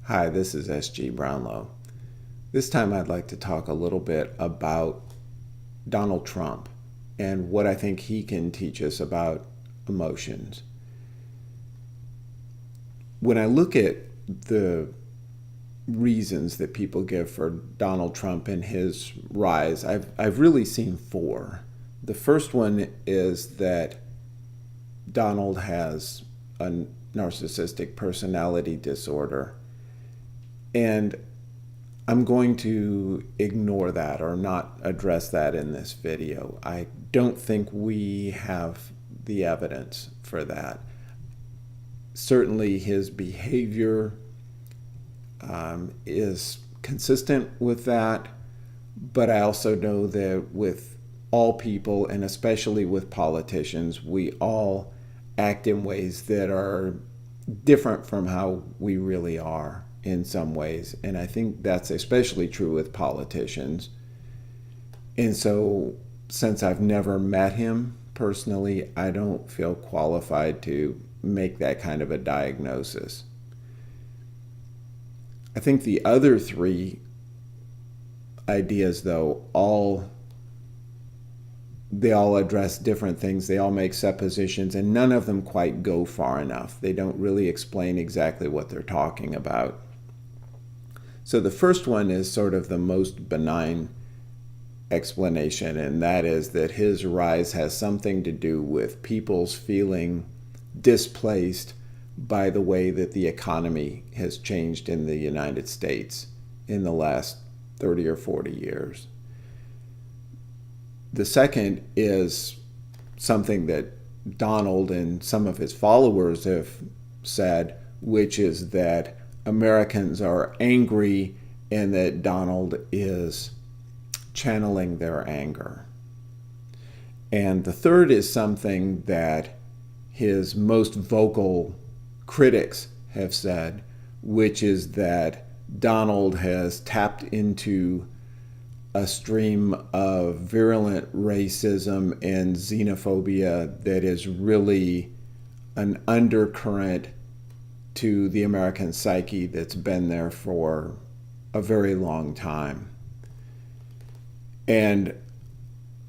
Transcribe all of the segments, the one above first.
Hi, this is S.G. Brownlow. This time I'd like to talk a little bit about Donald Trump and what I think he can teach us about emotions. When I look at the reasons that people give for Donald Trump and his rise, I've really seen four. The first one is that Donald has a narcissistic personality disorder. And I'm going to ignore that or not address that in this video. I don't think we have the evidence for that. Certainly his behavior is consistent with that, but I also know that with all people, and especially with politicians, we all act in ways that are different from how we really are in some ways. And I think that's especially true with politicians. And so, since I've never met him personally, I don't feel qualified to make that kind of a diagnosis. I think the other three ideas, though, they all address different things. They all make suppositions, and none of them quite go far enough. They don't really explain exactly what they're talking about. So the first one is sort of the most benign explanation, and that is that his rise has something to do with people's feeling displaced by the way that the economy has changed in the United States in the last 30 or 40 years. The second is something that Donald and some of his followers have said, which is that Americans are angry and that Donald is channeling their anger. And the third is something that his most vocal critics have said, which is that Donald has tapped into a stream of virulent racism and xenophobia that is really an undercurrent to the American psyche that's been there for a very long time. And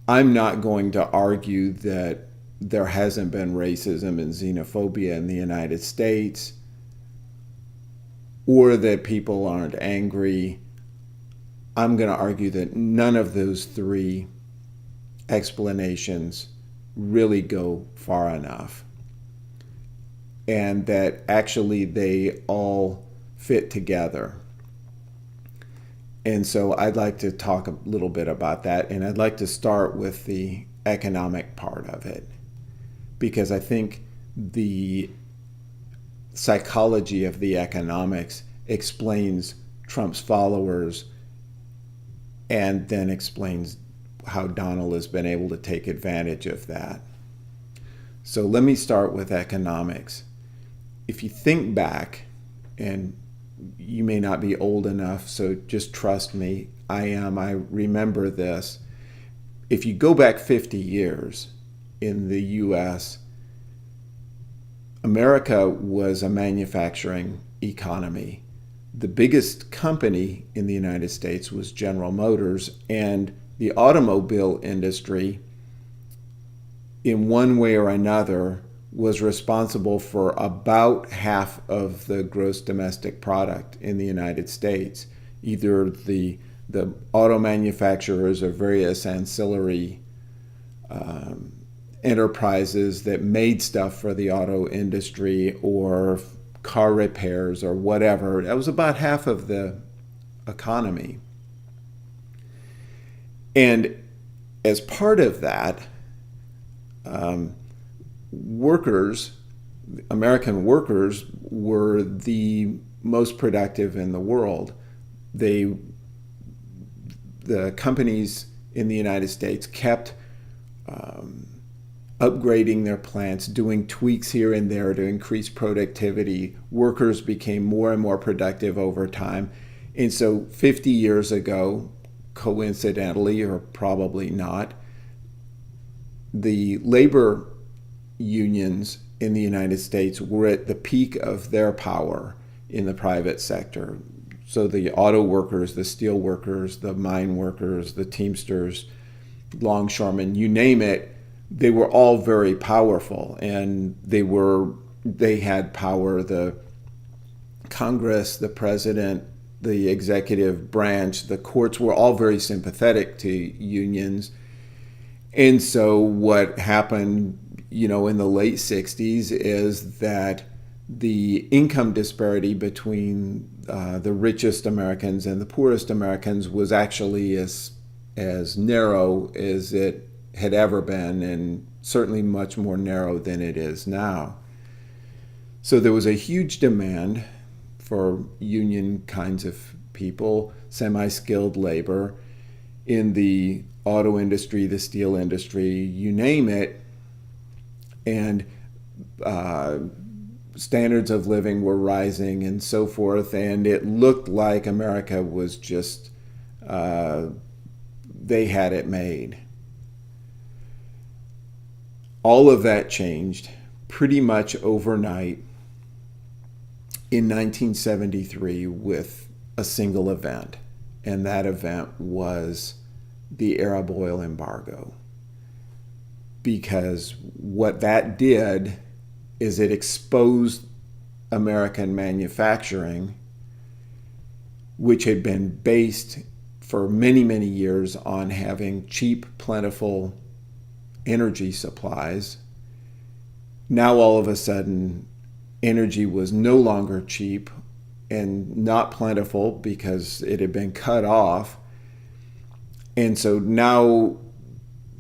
I'm not going to argue that there hasn't been racism and xenophobia in the United States, or that people aren't angry. I'm going to argue that none of those three explanations really go far enough, and that actually they all fit together. And so I'd like to talk a little bit about that, and I'd like to start with the economic part of it, because I think the psychology of the economics explains Trump's followers and then explains how Donald has been able to take advantage of that. So let me start with economics. If you think back, and you may not be old enough, so just trust me, I remember this. If you go back 50 years in the US, America was a manufacturing economy. The biggest company in the United States was General Motors, and the automobile industry, in one way or another, was responsible for about half of the gross domestic product in the United States. Either the auto manufacturers or various ancillary enterprises that made stuff for the auto industry, or car repairs or whatever. That was about half of the economy. And as part of that, American workers were the most productive in the world. The companies in the United States kept upgrading their plants, doing tweaks here and there to increase productivity. Workers became more and more productive over time. And so 50 years ago, coincidentally or probably not, the labor unions in the United States were at the peak of their power in the private sector. So the auto workers, the steel workers, the mine workers, the Teamsters, longshoremen, you name it, they were all very powerful, and they had power. The Congress, the president, the executive branch, the courts were all very sympathetic to unions. And so what happened, in the late 60s is that the income disparity between the richest Americans and the poorest Americans was actually as narrow as it had ever been, and certainly much more narrow than it is now. So there was a huge demand for union kinds of people, semi-skilled labor in the auto industry, the steel industry, you name it. And standards of living were rising and so forth. And it looked like America was just, they had it made. All of that changed pretty much overnight in 1973 with a single event, and that event was the Arab oil embargo. Because what that did is it exposed American manufacturing, which had been based for many, many years on having cheap, plentiful energy supplies. Now all of a sudden, energy was no longer cheap and not plentiful because it had been cut off. And so now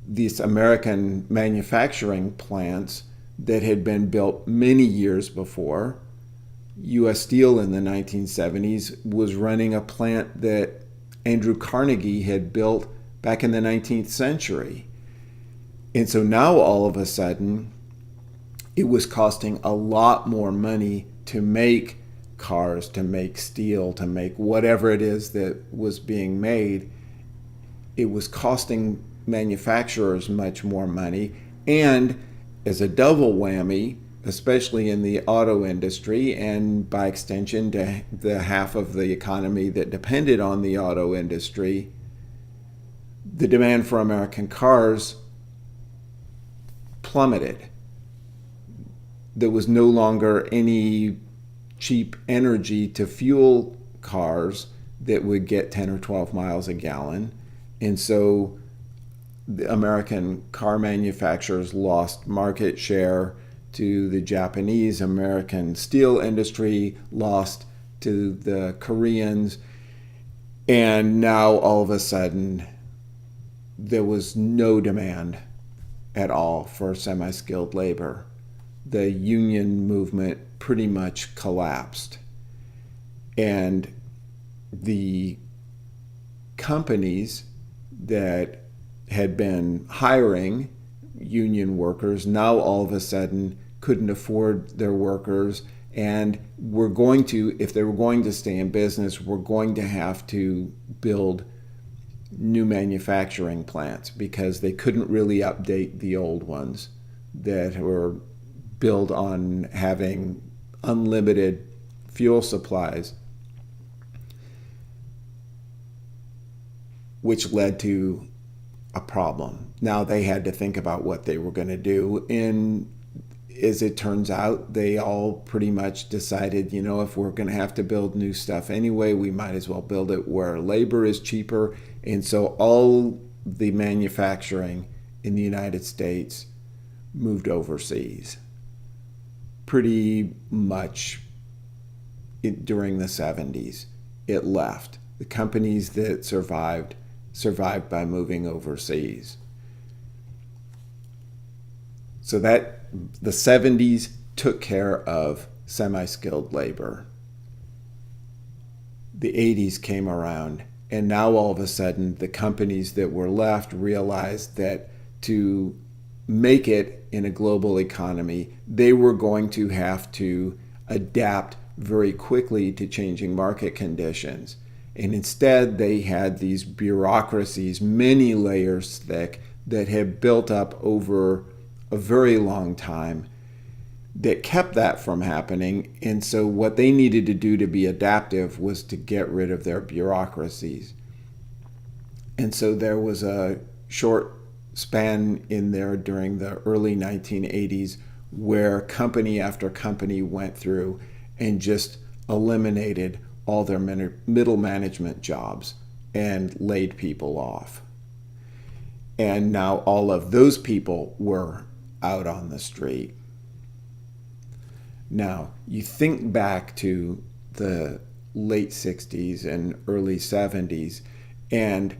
these American manufacturing plants that had been built many years before, U.S. Steel in the 1970s was running a plant that Andrew Carnegie had built back in the 19th century. And so now all of a sudden, it was costing a lot more money to make cars, to make steel, to make whatever it is that was being made. It was costing manufacturers much more money. And as a double whammy, especially in the auto industry, and by extension to the half of the economy that depended on the auto industry, the demand for American cars plummeted. There was no longer any cheap energy to fuel cars that would get 10 or 12 miles a gallon. And so the American car manufacturers lost market share to the Japanese. American steel industry lost to the Koreans. And now all of a sudden, there was no demand at all for semi-skilled labor. The union movement pretty much collapsed. And the companies that had been hiring union workers now all of a sudden couldn't afford their workers, and were going to, if they were going to stay in business, were going to have to build new manufacturing plants because they couldn't really update the old ones that were built on having unlimited fuel supplies, which led to a problem. Now they had to think about what they were going to do. And as it turns out, they all pretty much decided, if we're going to have to build new stuff anyway, we might as well build it where labor is cheaper. And so all the manufacturing in the United States moved overseas. Pretty much during the 70s, it left. The companies that survived by moving overseas. So that the 70s took care of semi-skilled labor. The 80s came around, and now all of a sudden the companies that were left realized that to make it in a global economy, they were going to have to adapt very quickly to changing market conditions. And instead, they had these bureaucracies, many layers thick, that had built up over a very long time. that kept that from happening. And so what they needed to do to be adaptive was to get rid of their bureaucracies. And so there was a short span in there during the early 1980s where company after company went through and just eliminated all their middle management jobs and laid people off. And now all of those people were out on the street. Now, you think back to the late 60s and early 70s, and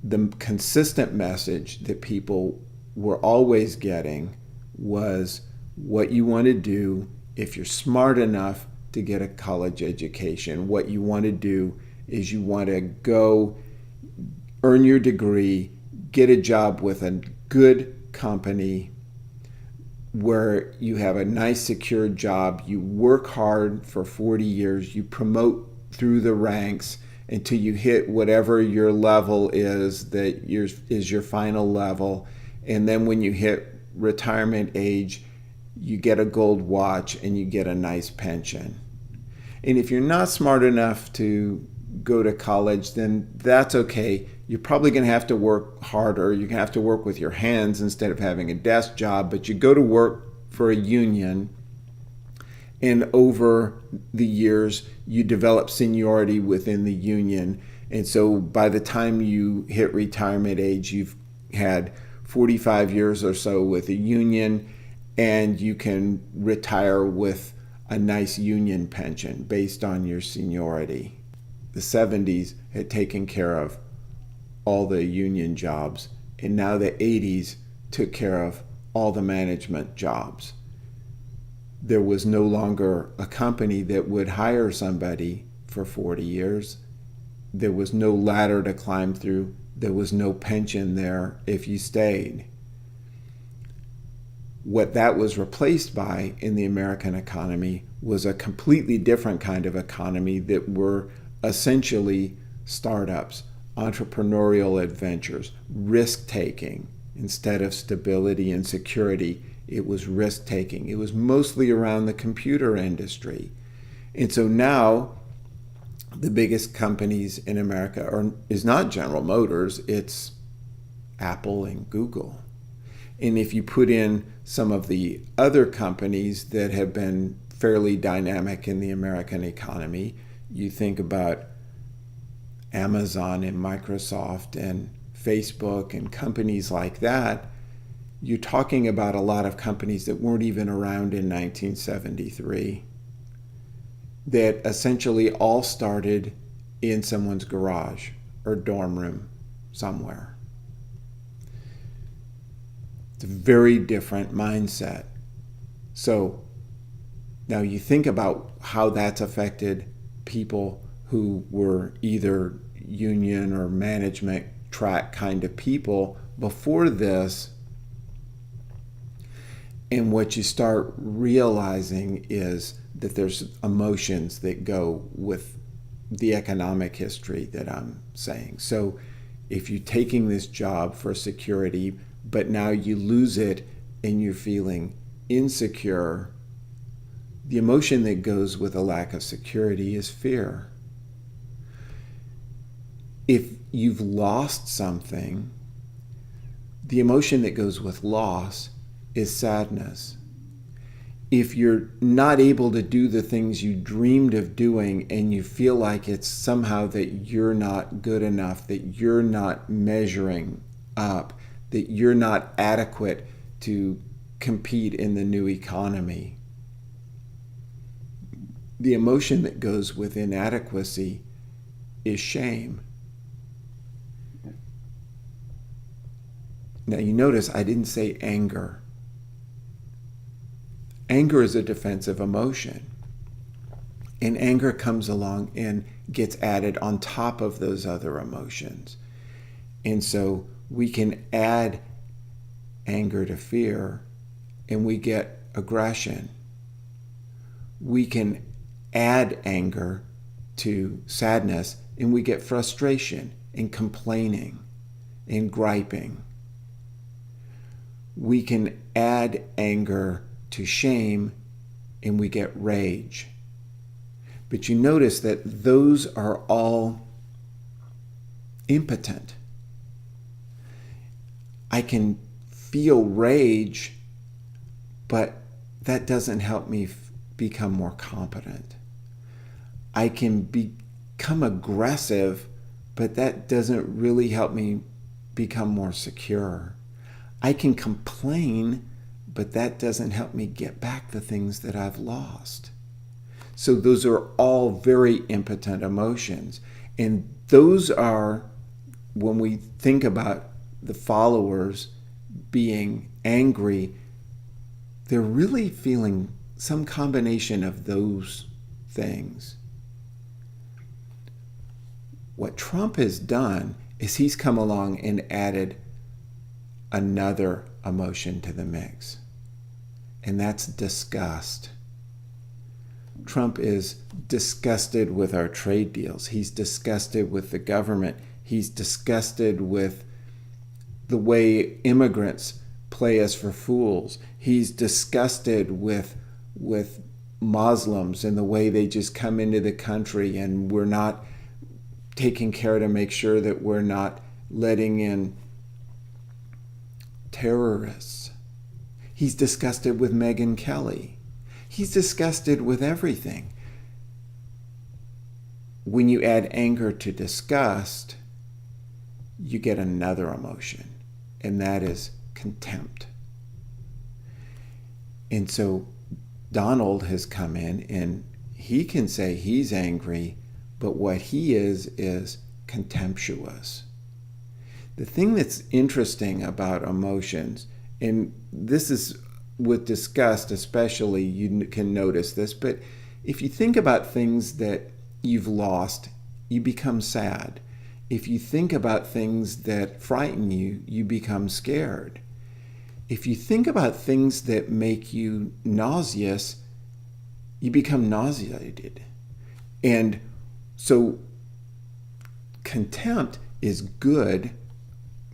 the consistent message that people were always getting was what you want to do if you're smart enough to get a college education. What you want to do is you want to go earn your degree, get a job with a good company where you have a nice secure job, you work hard for 40 years, you promote through the ranks until you hit whatever your level is that is your final level. And then when you hit retirement age, you get a gold watch and you get a nice pension. And if you're not smart enough to go to college, then that's okay. You're probably going to have to work harder. You're going to have to work with your hands instead of having a desk job, but you go to work for a union, and over the years, you develop seniority within the union. And so by the time you hit retirement age, you've had 45 years or so with a union, and you can retire with a nice union pension based on your seniority. The 70s had taken care of all the union jobs, and now the 80s took care of all the management jobs. There was no longer a company that would hire somebody for 40 years. There was no ladder to climb through. There was no pension there if you stayed. What that was replaced by in the American economy was a completely different kind of economy that were essentially startups, entrepreneurial adventures, risk-taking. Instead of stability and security, it was risk-taking. It was mostly around the computer industry. And so now the biggest companies in America is not General Motors, it's Apple and Google. And if you put in some of the other companies that have been fairly dynamic in the American economy, you think about Amazon and Microsoft and Facebook and companies like that, you're talking about a lot of companies that weren't even around in 1973, that essentially all started in someone's garage or dorm room somewhere. It's a very different mindset. So now you think about how that's affected people who were either union or management track kind of people before this. And what you start realizing is that there's emotions that go with the economic history that I'm saying. So if you're taking this job for security, but now you lose it and you're feeling insecure, the emotion that goes with a lack of security is fear. If you've lost something, the emotion that goes with loss is sadness. If you're not able to do the things you dreamed of doing and you feel like it's somehow that you're not good enough, that you're not measuring up, that you're not adequate to compete in the new economy, the emotion that goes with inadequacy is shame. Now you notice I didn't say anger. Anger is a defensive emotion. And anger comes along and gets added on top of those other emotions. And so we can add anger to fear and we get aggression. We can add anger to sadness and we get frustration and complaining and griping. We can add anger to shame and we get rage. But you notice that those are all impotent. I can feel rage, but that doesn't help me become more competent. I can become aggressive, but that doesn't really help me become more secure. I can complain, but that doesn't help me get back the things that I've lost. So those are all very impotent emotions. And those are, when we think about the followers being angry, they're really feeling some combination of those things. What Trump has done is he's come along and added another emotion to the mix, and that's disgust. Trump is disgusted with our trade deals. He's disgusted with the government. He's disgusted with the way immigrants play us for fools. He's disgusted with Muslims and the way they just come into the country, and we're not taking care to make sure that we're not letting in terrorists. He's disgusted with Megyn Kelly. He's disgusted with everything. When you add anger to disgust, you get another emotion, and that is contempt. And so Donald has come in, and he can say he's angry, but what he is contemptuous. The thing that's interesting about emotions, and this is with disgust especially, you can notice this, but if you think about things that you've lost, you become sad. If you think about things that frighten you, you become scared. If you think about things that make you nauseous, you become nauseated. And so contempt is good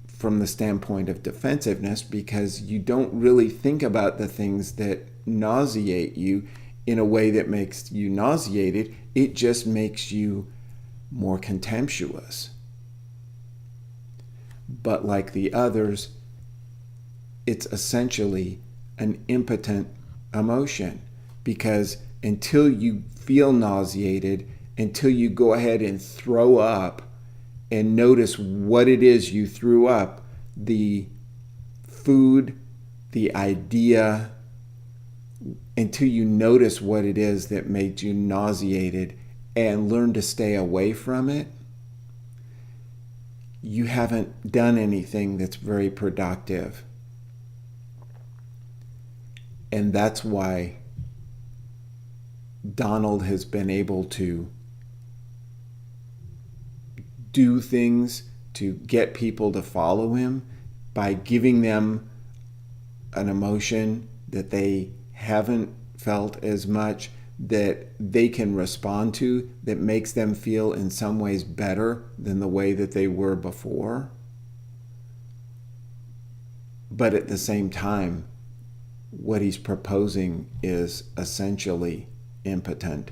from the standpoint of defensiveness, because you don't really think about the things that nauseate you in a way that makes you nauseated. It just makes you more contemptuous. But like the others, it's essentially an impotent emotion, because until you feel nauseated, until you go ahead and throw up and notice what it is you threw up, the food, the idea, until you notice what it is that made you nauseated and learn to stay away from it, you haven't done anything that's very productive. And that's why Donald has been able to do things to get people to follow him by giving them an emotion that they haven't felt as much, that they can respond to, that makes them feel in some ways better than the way that they were before. But at the same time, what he's proposing is essentially impotent.